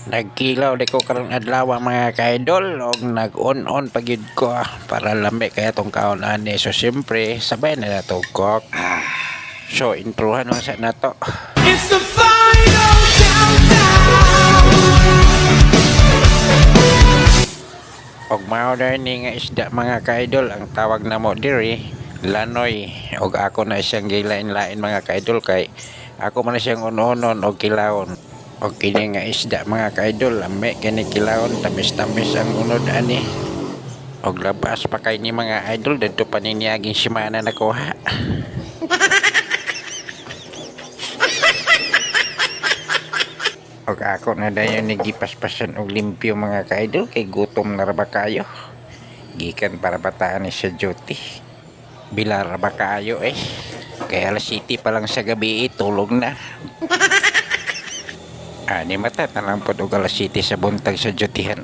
Nagkilaw di ko karong adlaw mga ka-idol og nag-on pagyud ko para lambi kaya tong kaon ani. So siyempre sabay na nato kok. So introhan lang sa nato. It's the final countdown. Og mao ni nga isda mga ka-idol ang tawag namo diri lanoy. Og ako na siyang gilain-lain mga ka-idol kay ako man siyang unonon og kilawon. Og kini nga isda mga ka-idol lami kini kilawon tamis-tamis ang unod ani. Og labas pa kay ni mga idol dito pa niniaging simana nakuha. Og ako na dayon ni gipaspasan og limpyo mga ka-idol kay gutom na ra ba kayo. Gikan para bataan ni sa duty. Bilar ba kayo kay alas 7 pa lang sa gabi tulog na. Ani mata tanang pod og alas 7 sa buntag sa dutyhan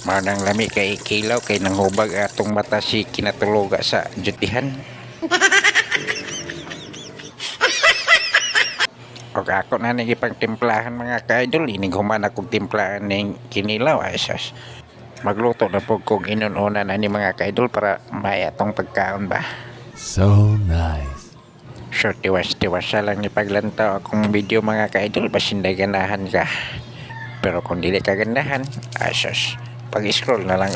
Manang lami kay kilaw kay nanghubag atong mata si kinatuloga sa dutyhan. Og ako na nagipagtimplahan mga ka-idol ining human akong timplahan ning kinilaw asas. Magluto na po kong inununan ani mga ka-idol para may atong pagkaon ba. So nice. So tiwas-tiwas lang ni paglantaw akong video mga ka-idol basin ganahan ka. Pero kung dili ka ganahan, asas, pag-scroll na lang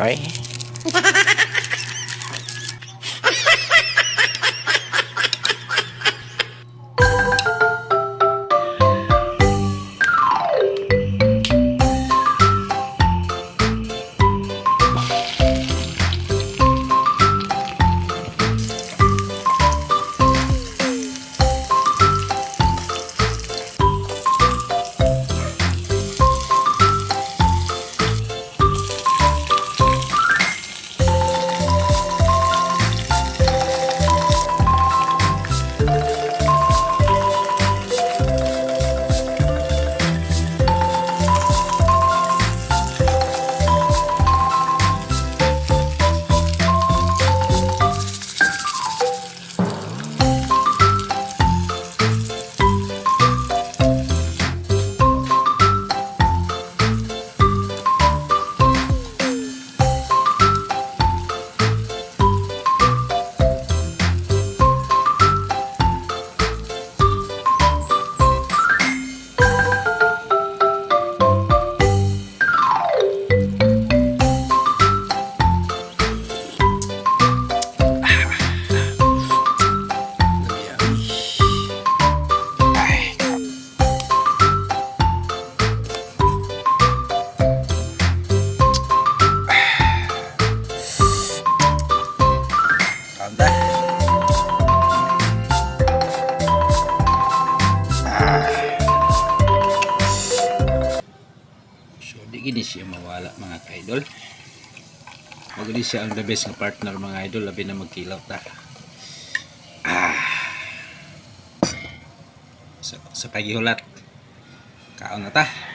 Gini siya mawala mga ka-idol. Wag gini siya ang the best nga partner mga idol labi na magkilaw ta. Sa paghihulat. Kaon na ta.